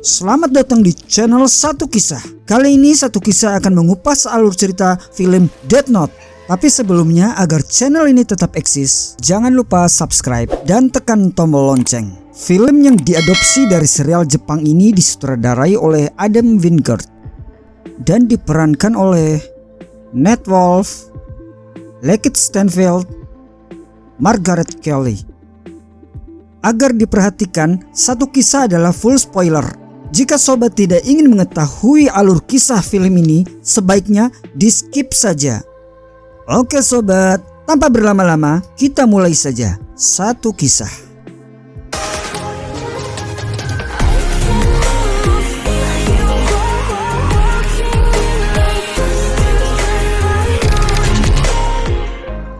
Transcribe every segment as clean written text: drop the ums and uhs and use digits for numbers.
Selamat datang di channel Satu Kisah. Kali ini Satu Kisah akan mengupas alur cerita film Death Note. Tapi sebelumnya, agar channel ini tetap eksis, jangan lupa subscribe dan tekan tombol lonceng. Film yang diadopsi dari serial Jepang ini disutradarai oleh Adam Wingard dan diperankan oleh Nate Wolff, Lakeith Stanfield, Margaret Qualley. Agar diperhatikan, Satu Kisah adalah full spoiler. Jika sobat tidak ingin mengetahui alur kisah film ini, sebaiknya di skip saja. Oke sobat, tanpa berlama-lama kita mulai saja. Satu Kisah.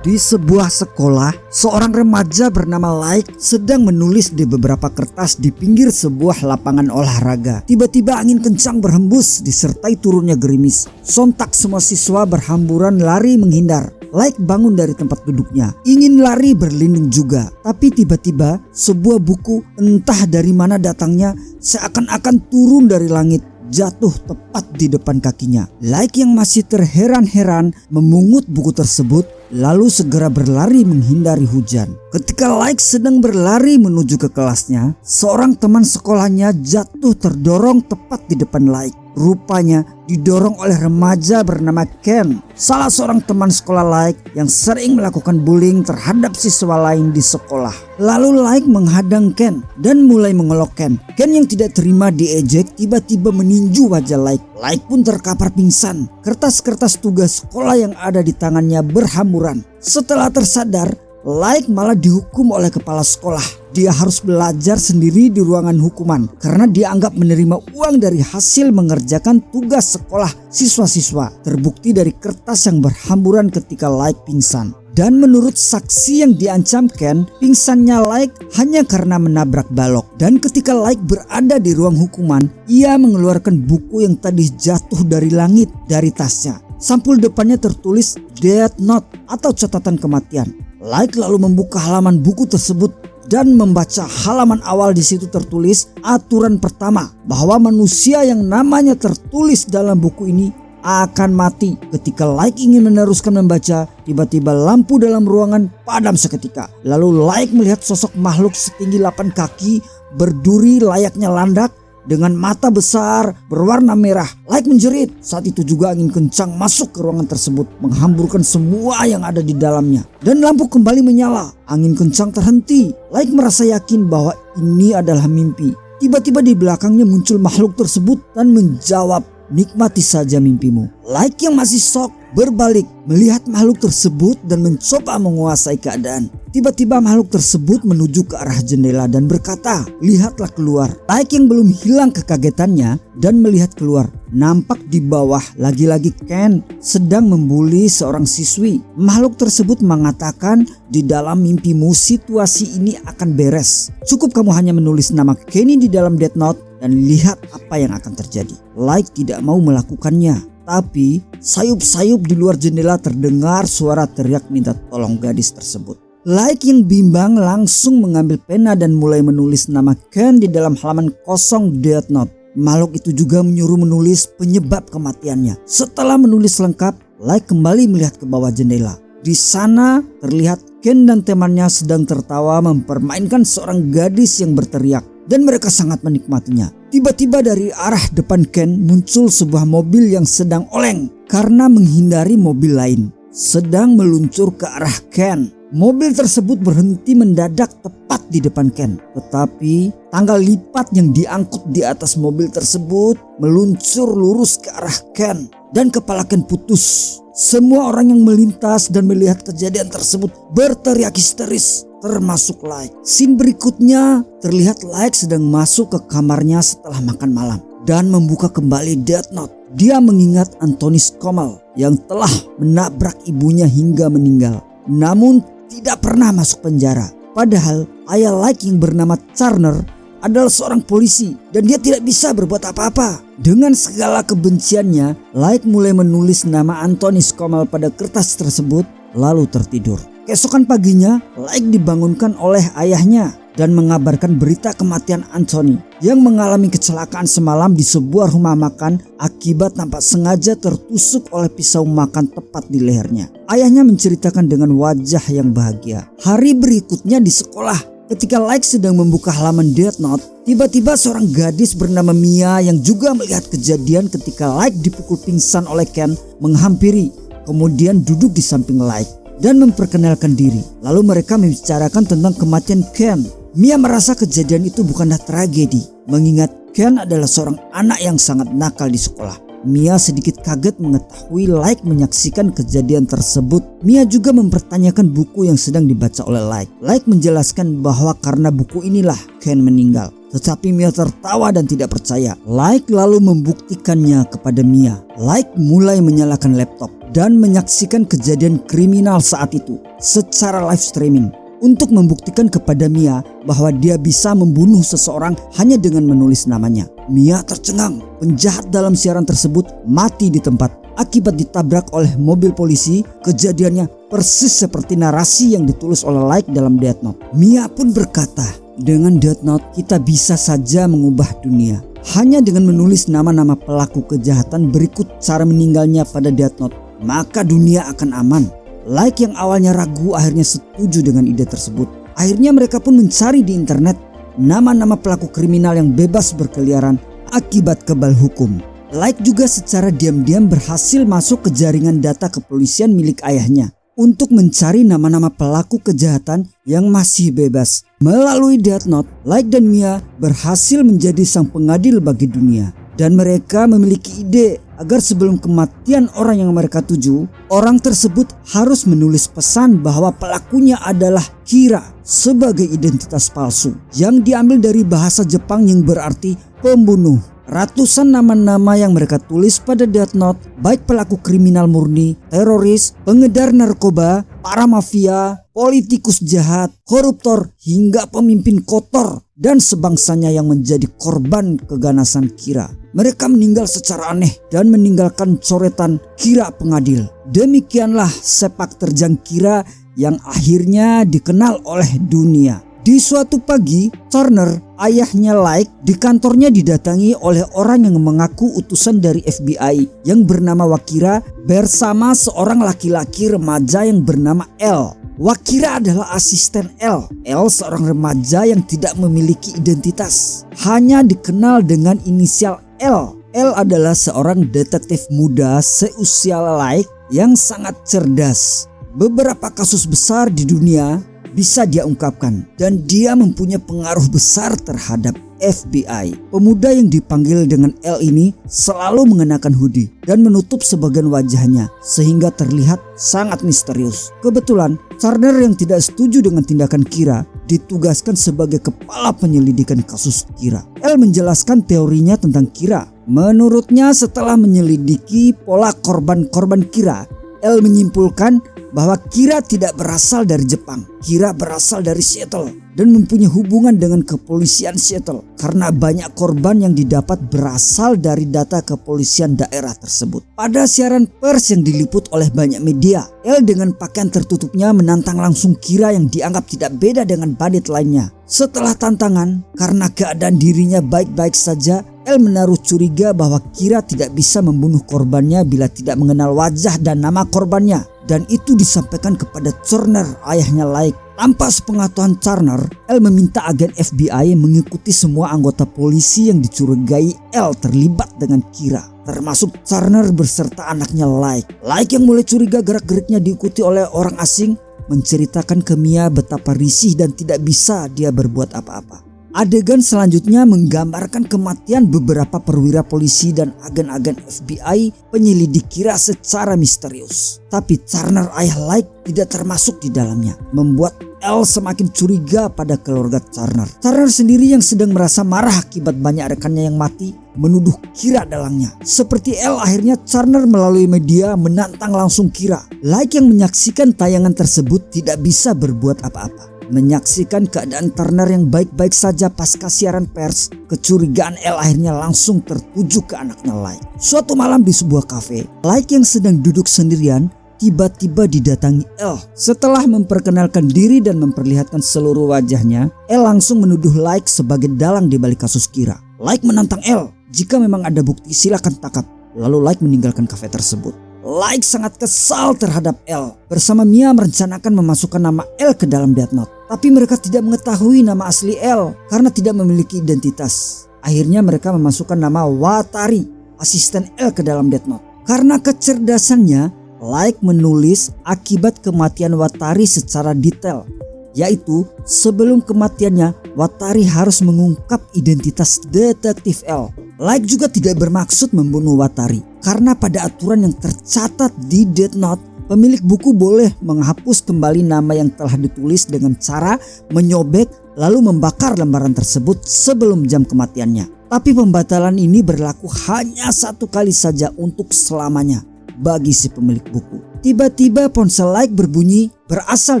Di sebuah sekolah, seorang remaja bernama Light sedang menulis di beberapa kertas di pinggir sebuah lapangan olahraga. Tiba-tiba angin kencang berhembus disertai turunnya gerimis. Sontak semua siswa berhamburan lari menghindar. Light bangun dari tempat duduknya, ingin lari berlindung juga. Tapi tiba-tiba sebuah buku entah dari mana datangnya seakan-akan turun dari langit, jatuh tepat di depan kakinya. Light yang masih terheran-heran memungut buku tersebut, lalu segera berlari menghindari hujan. Ketika Light sedang berlari menuju ke kelasnya, seorang teman sekolahnya jatuh terdorong tepat di depan Light. Rupanya didorong oleh remaja bernama Ken, salah seorang teman sekolah Light yang sering melakukan bullying terhadap siswa lain di sekolah. Lalu Light menghadang Ken dan mulai mengolok Ken. Ken yang tidak terima diejek tiba-tiba meninju wajah Light. Light pun terkapar pingsan. Kertas-kertas tugas sekolah yang ada di tangannya berhamburan. Setelah tersadar, Light malah dihukum oleh kepala sekolah. Dia harus belajar sendiri di ruangan hukuman karena dia anggap menerima uang dari hasil mengerjakan tugas sekolah siswa-siswa. Terbukti dari kertas yang berhamburan ketika Light pingsan. Dan menurut saksi yang diancam Ken, pingsannya Light hanya karena menabrak balok. Dan ketika Light berada di ruang hukuman, ia mengeluarkan buku yang tadi jatuh dari langit dari tasnya. Sampul depannya tertulis Death Note atau catatan kematian. Light lalu membuka halaman buku tersebut dan membaca halaman awal. Di situ tertulis aturan pertama bahwa manusia yang namanya tertulis dalam buku ini akan mati. Ketika Light ingin meneruskan membaca, tiba-tiba lampu dalam ruangan padam seketika. Lalu Light melihat sosok makhluk setinggi 8 kaki berduri layaknya landak dengan mata besar berwarna merah. Light menjerit. Saat itu juga angin kencang masuk ke ruangan tersebut, menghamburkan semua yang ada di dalamnya. Dan lampu kembali menyala. Angin kencang terhenti. Light merasa yakin bahwa ini adalah mimpi. Tiba-tiba di belakangnya muncul makhluk tersebut dan menjawab, "Nikmati saja mimpimu." Light yang masih shock berbalik melihat makhluk tersebut dan mencoba menguasai keadaan. Tiba-tiba makhluk tersebut menuju ke arah jendela dan berkata, "Lihatlah keluar." Light yang belum hilang kekagetannya dan melihat keluar, nampak di bawah lagi-lagi Ken sedang membuli seorang siswi. Makhluk tersebut mengatakan, "Di dalam mimpimu situasi ini akan beres. Cukup kamu hanya menulis nama Kenny di dalam Death Note dan lihat apa yang akan terjadi." Light tidak mau melakukannya. Tapi sayup-sayup di luar jendela terdengar suara teriak minta tolong gadis tersebut. Light yang bimbang langsung mengambil pena dan mulai menulis nama Ken di dalam halaman kosong Death Note. Makhluk itu juga menyuruh menulis penyebab kematiannya. Setelah menulis lengkap, Light kembali melihat ke bawah jendela. Di sana terlihat Ken dan temannya sedang tertawa mempermainkan seorang gadis yang berteriak. Dan mereka sangat menikmatinya. Tiba-tiba dari arah depan Ken muncul sebuah mobil yang sedang oleng karena menghindari mobil lain sedang meluncur ke arah Ken. Mobil tersebut berhenti mendadak tepat di depan Ken. Tetapi tangga lipat yang diangkut di atas mobil tersebut meluncur lurus ke arah Ken dan kepala Ken putus. Semua orang yang melintas dan melihat kejadian tersebut berteriak histeris, termasuk Light. Scene berikutnya terlihat Light sedang masuk ke kamarnya setelah makan malam dan membuka kembali Death Note. Dia mengingat Anthony Scommel yang telah menabrak ibunya hingga meninggal, namun tidak pernah masuk penjara. Padahal ayah Light yang bernama Turner adalah seorang polisi dan dia tidak bisa berbuat apa-apa. Dengan segala kebenciannya, Light mulai menulis nama Anthony Scommel pada kertas tersebut lalu tertidur. Keesokan paginya, Light dibangunkan oleh ayahnya. dan mengabarkan berita kematian Anthony yang mengalami kecelakaan semalam di sebuah rumah makan akibat nampak sengaja tertusuk oleh pisau makan tepat di lehernya. Ayahnya menceritakan dengan wajah yang bahagia. Hari berikutnya di sekolah, ketika Like sedang membuka halaman Death Note, tiba-tiba seorang gadis bernama Mia yang juga melihat kejadian ketika Like dipukul pingsan oleh Ken menghampiri, kemudian duduk di samping Like dan memperkenalkan diri. Lalu mereka membicarakan tentang kematian Ken. Mia merasa kejadian itu bukanlah tragedi, mengingat Ken adalah seorang anak yang sangat nakal di sekolah. Mia sedikit kaget mengetahui Like menyaksikan kejadian tersebut. Mia juga mempertanyakan buku yang sedang dibaca oleh Like. Like menjelaskan bahwa karena buku inilah Ken meninggal. Tetapi Mia tertawa dan tidak percaya. Like lalu membuktikannya kepada Mia. Like mulai menyalakan laptop dan menyaksikan kejadian kriminal saat itu secara live streaming untuk membuktikan kepada Mia bahwa dia bisa membunuh seseorang hanya dengan menulis namanya. Mia tercengang. Penjahat dalam siaran tersebut mati di tempat akibat ditabrak oleh mobil polisi. Kejadiannya persis seperti narasi yang ditulis oleh Like dalam Death Note. Mia pun berkata, dengan Death Note kita bisa saja mengubah dunia. Hanya dengan menulis nama-nama pelaku kejahatan berikut cara meninggalnya pada Death Note, maka dunia akan aman. Like yang awalnya ragu akhirnya setuju dengan ide tersebut. Akhirnya mereka pun mencari di internet nama-nama pelaku kriminal yang bebas berkeliaran akibat kebal hukum. Like juga secara diam-diam berhasil masuk ke jaringan data kepolisian milik ayahnya untuk mencari nama-nama pelaku kejahatan yang masih bebas. Melalui Death Note, Like dan Mia berhasil menjadi sang pengadil bagi dunia. Dan mereka memiliki ide agar sebelum kematian orang yang mereka tuju, orang tersebut harus menulis pesan bahwa pelakunya adalah Kira sebagai identitas palsu yang diambil dari bahasa Jepang yang berarti pembunuh. Ratusan nama-nama yang mereka tulis pada Death Note, baik pelaku kriminal murni, teroris, pengedar narkoba, para mafia, politikus jahat, koruptor, hingga pemimpin kotor dan sebangsanya yang menjadi korban keganasan Kira. Mereka meninggal secara aneh dan meninggalkan coretan Kira pengadil. Demikianlah sepak terjang Kira yang akhirnya dikenal oleh dunia. Di suatu pagi, Turner, ayahnya Like, di kantornya didatangi oleh orang yang mengaku utusan dari FBI yang bernama Wakira bersama seorang laki-laki remaja yang bernama L. Wakira adalah asisten L. L seorang remaja yang tidak memiliki identitas, hanya dikenal dengan inisial L. L adalah seorang detektif muda seusia Like yang sangat cerdas. Beberapa kasus besar di dunia bisa dia ungkapkan dan dia mempunyai pengaruh besar terhadap FBI. Pemuda yang dipanggil dengan L ini selalu mengenakan hoodie dan menutup sebagian wajahnya sehingga terlihat sangat misterius. Kebetulan Turner yang tidak setuju dengan tindakan Kira ditugaskan sebagai kepala penyelidikan kasus Kira. L menjelaskan teorinya tentang Kira. Menurutnya setelah menyelidiki pola korban-korban Kira, L menyimpulkan bahwa Kira tidak berasal dari Jepang. Kira berasal dari Seattle dan mempunyai hubungan dengan kepolisian Seattle karena banyak korban yang didapat berasal dari data kepolisian daerah tersebut. Pada siaran pers yang diliput oleh banyak media, L dengan pakaian tertutupnya menantang langsung Kira yang dianggap tidak beda dengan bandit lainnya. Setelah tantangan, karena keadaan dirinya baik-baik saja, L menaruh curiga bahwa Kira tidak bisa membunuh korbannya bila tidak mengenal wajah dan nama korbannya. Dan itu disampaikan kepada Turner, ayahnya Like. Tanpa sepengetahuan Turner, L meminta agen FBI mengikuti semua anggota polisi yang dicurigai L terlibat dengan Kira, termasuk Turner beserta anaknya Like. Like yang mulai curiga gerak-geriknya diikuti oleh orang asing menceritakan ke Mia betapa risih dan tidak bisa dia berbuat apa-apa. Adegan selanjutnya menggambarkan kematian beberapa perwira polisi dan agen-agen FBI penyelidik Kira secara misterius. Tapi Turner, ayah Like, tidak termasuk di dalamnya, membuat L semakin curiga pada keluarga Turner. Turner sendiri yang sedang merasa marah akibat banyak rekannya yang mati menuduh Kira dalangnya. Seperti L, akhirnya Turner melalui media menantang langsung Kira. Like yang menyaksikan tayangan tersebut tidak bisa berbuat apa-apa. Menyaksikan keadaan Turner yang baik-baik saja pasca siaran pers, kecurigaan L akhirnya langsung tertuju ke anaknya Like. Suatu malam di sebuah kafe, Like yang sedang duduk sendirian tiba-tiba didatangi L. Setelah memperkenalkan diri dan memperlihatkan seluruh wajahnya, L langsung menuduh Like sebagai dalang di balik kasus Kira. Like menantang L, jika memang ada bukti silakan tangkap. Lalu Like meninggalkan kafe tersebut. Like sangat kesal terhadap L. Bersama Mia merencanakan memasukkan nama L ke dalam Death Note. Tapi mereka tidak mengetahui nama asli L karena tidak memiliki identitas. Akhirnya mereka memasukkan nama Watari, asisten L, ke dalam Death Note. Karena kecerdasannya, Like menulis akibat kematian Watari secara detail. Yaitu sebelum kematiannya Watari harus mengungkap identitas detektif L. Like juga tidak bermaksud membunuh Watari. Karena pada aturan yang tercatat di Death Note, pemilik buku boleh menghapus kembali nama yang telah ditulis dengan cara menyobek lalu membakar lembaran tersebut sebelum jam kematiannya. Tapi pembatalan ini berlaku hanya satu kali saja untuk selamanya bagi si pemilik buku. Tiba-tiba ponsel Like berbunyi berasal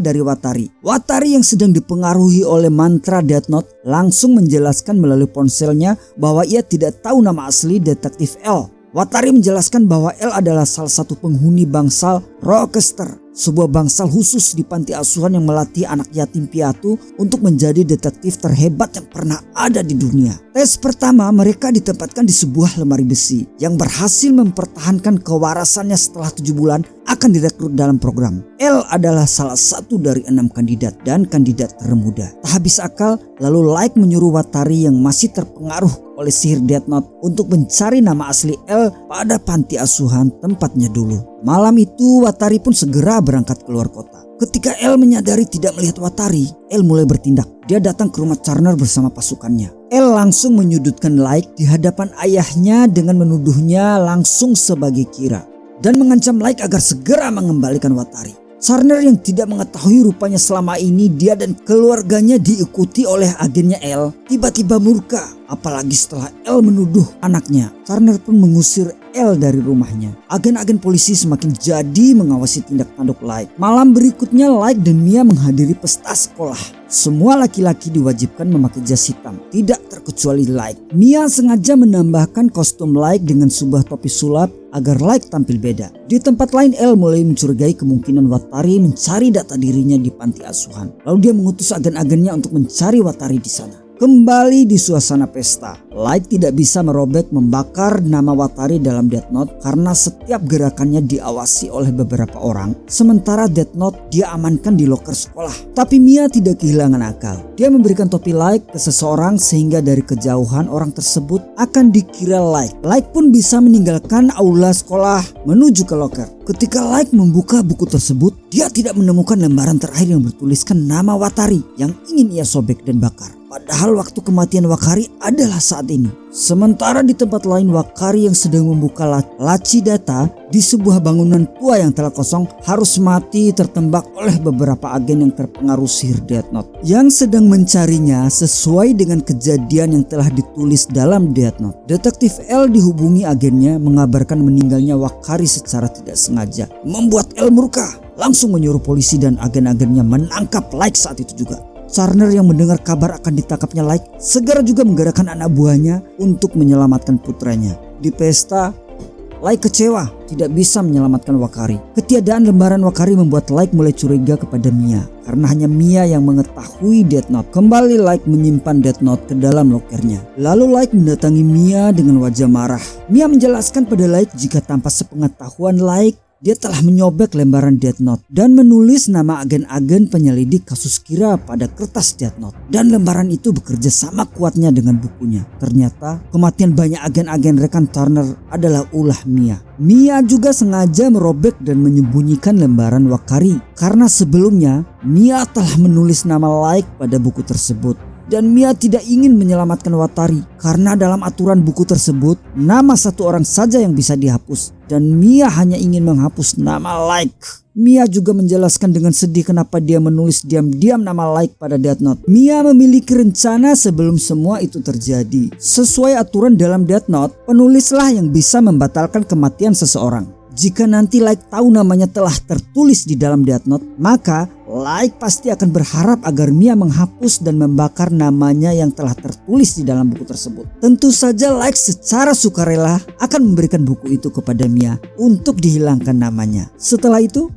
dari Watari. Watari yang sedang dipengaruhi oleh mantra Death Note langsung menjelaskan melalui ponselnya bahwa ia tidak tahu nama asli detektif L. Watari menjelaskan bahwa L adalah salah satu penghuni bangsal Rochester, sebuah bangsal khusus di panti asuhan yang melatih anak yatim piatu untuk menjadi detektif terhebat yang pernah ada di dunia. Tes pertama mereka ditempatkan di sebuah lemari besi yang berhasil mempertahankan kewarasannya setelah 7 bulan akan direkrut dalam program. L adalah salah satu dari 6 kandidat dan kandidat termuda. Tak habis akal, lalu Like menyuruh Watari yang masih terpengaruh oleh sihir Death Note untuk mencari nama asli L pada panti asuhan tempatnya dulu. Malam itu Watari pun segera berangkat keluar kota. Ketika L menyadari tidak melihat Watari, L mulai bertindak. Dia datang ke rumah Charner bersama pasukannya. L langsung menyudutkan Like di hadapan ayahnya dengan menuduhnya langsung sebagai Kira dan mengancam Like agar segera mengembalikan Watari. Charner yang tidak mengetahui rupanya selama ini dia dan keluarganya diikuti oleh agennya L tiba-tiba murka, apalagi setelah L menuduh anaknya. Charner pun mengusir L dari rumahnya. Agen-agen polisi semakin jadi mengawasi tindak tanduk Like. Malam berikutnya Like dan Mia menghadiri pesta sekolah. Semua laki-laki diwajibkan memakai jas hitam, tidak terkecuali Like. Mia sengaja menambahkan kostum Like dengan sebuah topi sulap agar Like tampil beda. Di tempat lain L mulai mencurigai kemungkinan Watari mencari data dirinya di panti asuhan. Lalu dia mengutus agen-agennya untuk mencari Watari di sana. Kembali di suasana pesta, Like tidak bisa merobek membakar nama Watari dalam Death Note karena setiap gerakannya diawasi oleh beberapa orang. Sementara Death Note dia amankan di loker sekolah. Tapi Mia tidak kehilangan akal. Dia memberikan topi Like ke seseorang sehingga dari kejauhan orang tersebut akan dikira Like. Like pun bisa meninggalkan aula sekolah menuju ke loker. Ketika Like membuka buku tersebut, dia tidak menemukan lembaran terakhir yang bertuliskan nama Watari yang ingin ia sobek dan bakar. Padahal waktu kematian Wakari adalah saat ini. Sementara di tempat lain Wakari yang sedang membuka laci data di sebuah bangunan tua yang telah kosong harus mati tertembak oleh beberapa agen yang terpengaruh sihir Death Note yang sedang mencarinya sesuai dengan kejadian yang telah ditulis dalam Death Note. Detektif L dihubungi agennya mengabarkan meninggalnya Wakari secara tidak sengaja, membuat L murka, langsung menyuruh polisi dan agen-agennya menangkap Like saat itu juga. Charner yang mendengar kabar akan ditangkapnya Like segera juga menggerakkan anak buahnya untuk menyelamatkan putranya. Di pesta, Like kecewa tidak bisa menyelamatkan Wakari. Ketiadaan lembaran Wakari membuat Like mulai curiga kepada Mia karena hanya Mia yang mengetahui Death Note. Kembali Like menyimpan Death Note ke dalam lokernya. Lalu Like mendatangi Mia dengan wajah marah. Mia menjelaskan pada Like jika tanpa sepengetahuan Like, dia telah menyobek lembaran Death Note dan menulis nama agen-agen penyelidik kasus Kira pada kertas Death Note. Dan lembaran itu bekerja sama kuatnya dengan bukunya. Ternyata kematian banyak agen-agen rekan Turner adalah ulah Mia. Mia juga sengaja merobek dan menyembunyikan lembaran Wakari karena sebelumnya Mia telah menulis nama Like pada buku tersebut. Dan Mia tidak ingin menyelamatkan Watari karena dalam aturan buku tersebut nama satu orang saja yang bisa dihapus dan Mia hanya ingin menghapus nama Like. Mia juga menjelaskan dengan sedih kenapa dia menulis diam-diam nama Like pada Death Note. Mia memiliki rencana sebelum semua itu terjadi. Sesuai aturan dalam Death Note, penulislah yang bisa membatalkan kematian seseorang. Jika nanti Like tahu namanya telah tertulis di dalam Death Note, maka Like pasti akan berharap agar Mia menghapus dan membakar namanya yang telah tertulis di dalam buku tersebut. Tentu saja Like secara sukarela akan memberikan buku itu kepada Mia untuk dihilangkan namanya. Setelah itu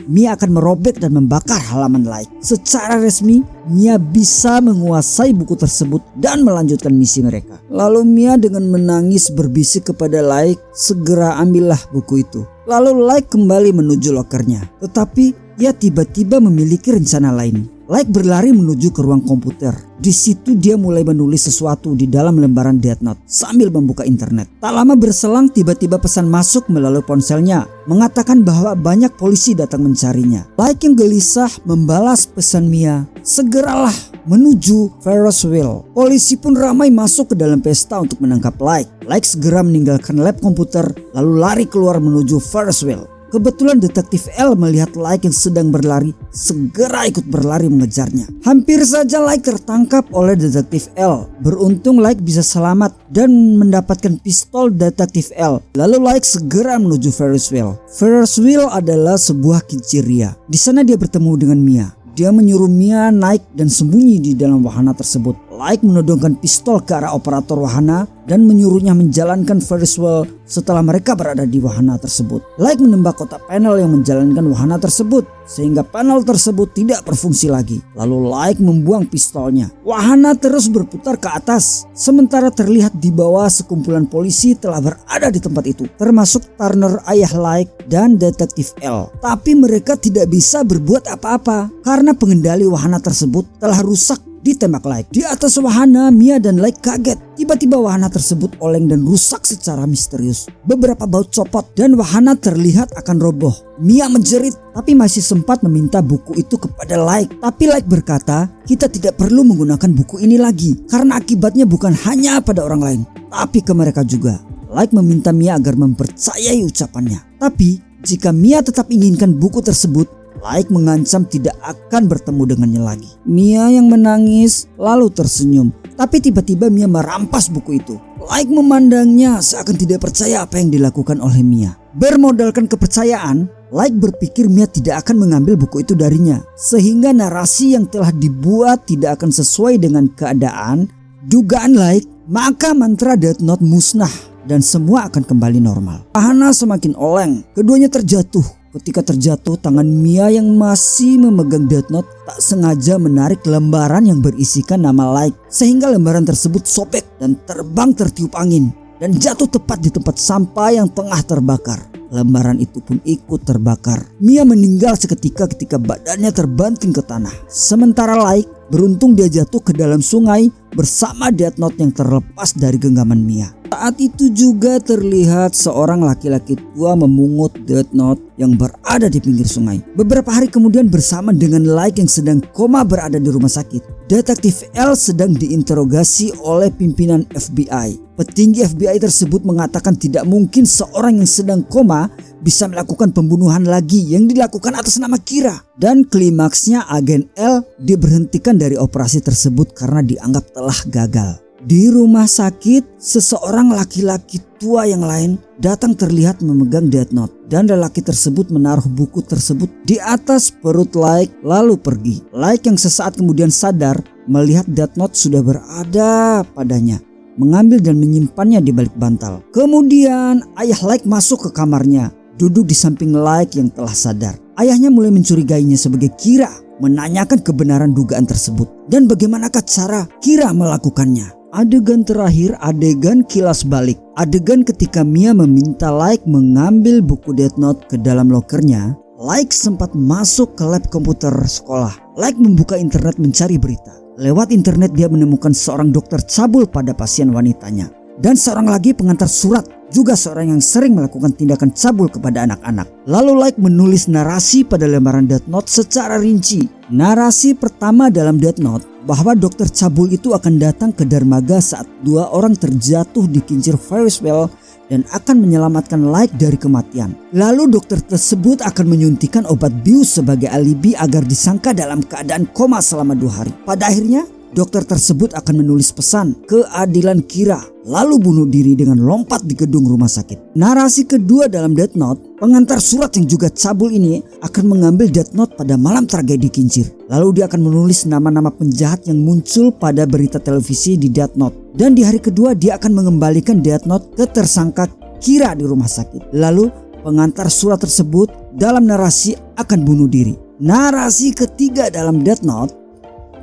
Mia akan merobek dan membakar halaman Like. Secara resmi Mia bisa menguasai buku tersebut dan melanjutkan misi mereka. Lalu Mia dengan menangis berbisik kepada Like, segera ambillah buku itu. Lalu Like kembali menuju lokernya. Tetapi ia tiba-tiba memiliki rencana lain. Like berlari menuju ke ruang komputer. Di situ dia mulai menulis sesuatu di dalam lembaran Death Note sambil membuka internet. Tak lama berselang tiba-tiba pesan masuk melalui ponselnya mengatakan bahwa banyak polisi datang mencarinya. Like yang gelisah membalas pesan Mia, segeralah menuju Ferris wheel. Polisi pun ramai masuk ke dalam pesta untuk menangkap Like. Like segera meninggalkan lab komputer lalu lari keluar menuju Ferris wheel. Kebetulan detektif L melihat Like yang sedang berlari, segera ikut berlari mengejarnya. Hampir saja Like tertangkap oleh detektif L. Beruntung Like bisa selamat dan mendapatkan pistol detektif L. Lalu Like segera menuju Ferris wheel. Ferris wheel adalah sebuah kinciria. Di sana dia bertemu dengan Mia. Dia menyuruh Mia naik dan sembunyi di dalam wahana tersebut. Like menodongkan pistol ke arah operator wahana dan menyuruhnya menjalankan Ferris wheel setelah mereka berada di wahana tersebut. Like menembak kotak panel yang menjalankan wahana tersebut sehingga panel tersebut tidak berfungsi lagi. Lalu Like membuang pistolnya. Wahana terus berputar ke atas sementara terlihat di bawah sekumpulan polisi telah berada di tempat itu, termasuk Turner ayah Like dan detektif L. Tapi mereka tidak bisa berbuat apa-apa karena pengendali wahana tersebut telah rusak ditembak Like. Di atas wahana, Mia dan Like kaget. Tiba-tiba wahana tersebut oleng dan rusak secara misterius. Beberapa baut copot dan wahana terlihat akan roboh. Mia menjerit tapi masih sempat meminta buku itu kepada Like. Tapi Like berkata, kita tidak perlu menggunakan buku ini lagi karena akibatnya bukan hanya pada orang lain, tapi ke mereka juga. Like meminta Mia agar mempercayai ucapannya. Tapi jika Mia tetap inginkan buku tersebut, Like mengancam tidak akan bertemu dengannya lagi. Mia yang menangis lalu tersenyum. Tapi tiba-tiba Mia merampas buku itu. Like memandangnya seakan tidak percaya apa yang dilakukan oleh Mia. Bermodalkan kepercayaan, Like berpikir Mia tidak akan mengambil buku itu darinya. Sehingga narasi yang telah dibuat tidak akan sesuai dengan keadaan. Dugaan Like, maka mantra Death Note musnah dan semua akan kembali normal. Wahana semakin oleng, keduanya terjatuh. Ketika terjatuh, tangan Mia yang masih memegang Death Note tak sengaja menarik lembaran yang berisikan nama Like, sehingga lembaran tersebut sobek dan terbang tertiup angin dan jatuh tepat di tempat sampah yang tengah terbakar. Lembaran itu pun ikut terbakar. Mia meninggal seketika ketika badannya terbanting ke tanah. Sementara Like beruntung dia jatuh ke dalam sungai bersama Death Note yang terlepas dari genggaman Mia. Saat itu juga terlihat seorang laki-laki tua memungut Death Note yang berada di pinggir sungai. Beberapa hari kemudian bersama dengan Like yang sedang koma berada di rumah sakit, detektif L sedang diinterogasi oleh pimpinan FBI. Petinggi FBI tersebut mengatakan tidak mungkin seorang yang sedang koma bisa melakukan pembunuhan lagi yang dilakukan atas nama Kira. Dan klimaksnya agen L diberhentikan dari operasi tersebut karena dianggap telah gagal. Di rumah sakit, seseorang laki-laki tua yang lain datang terlihat memegang Death Note. Dan lelaki tersebut menaruh buku tersebut di atas perut Like lalu pergi. Like yang sesaat kemudian sadar melihat Death Note sudah berada padanya, mengambil dan menyimpannya di balik bantal. Kemudian ayah Like masuk ke kamarnya, duduk di samping Like yang telah sadar. Ayahnya mulai mencurigainya sebagai Kira, menanyakan kebenaran dugaan tersebut dan bagaimanakah cara Kira melakukannya. Adegan terakhir, adegan kilas balik. Adegan ketika Mia meminta Like mengambil buku Death Note ke dalam lokernya. Like sempat masuk ke lab komputer sekolah. Like membuka internet mencari berita. Lewat internet dia menemukan seorang dokter cabul pada pasien wanitanya. Dan seorang lagi pengantar surat, juga seorang yang sering melakukan tindakan cabul kepada anak-anak. Lalu Like menulis narasi pada lembaran Death Note secara rinci. Narasi pertama dalam Death Note bahwa dokter cabul itu akan datang ke dermaga saat dua orang terjatuh di kincir Ferris wheel dan akan menyelamatkan Like dari kematian. Lalu dokter tersebut akan menyuntikkan obat bius sebagai alibi agar disangka dalam keadaan koma selama 2 hari. Pada akhirnya dokter tersebut akan menulis pesan keadilan Kira, lalu bunuh diri dengan lompat di gedung rumah sakit. Narasi kedua dalam Death Note, pengantar surat yang juga cabul ini akan mengambil Death Note pada malam tragedi kincir. Lalu dia akan menulis nama-nama penjahat yang muncul pada berita televisi di Death Note. Dan di hari kedua dia akan mengembalikan Death Note ke tersangka Kira di rumah sakit. Lalu pengantar surat tersebut dalam narasi akan bunuh diri. Narasi ketiga dalam Death Note,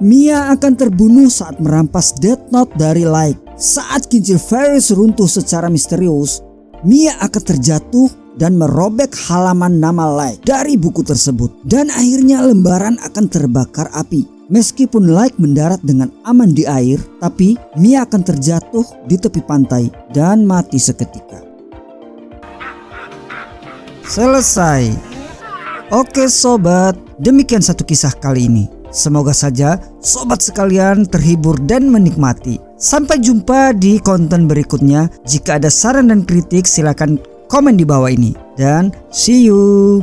Mia akan terbunuh saat merampas Death Note dari Light. Saat kincir Ferris runtuh secara misterius, Mia akan terjatuh dan merobek halaman nama Light dari buku tersebut. Dan akhirnya lembaran akan terbakar api. Meskipun Light mendarat dengan aman di air, tapi Mia akan terjatuh di tepi pantai dan mati seketika. Selesai. Oke sobat, demikian satu kisah kali ini. Semoga saja sobat sekalian terhibur dan menikmati. Sampai jumpa di konten berikutnya. Jika ada saran dan kritik silakan komen di bawah ini. Dan see you.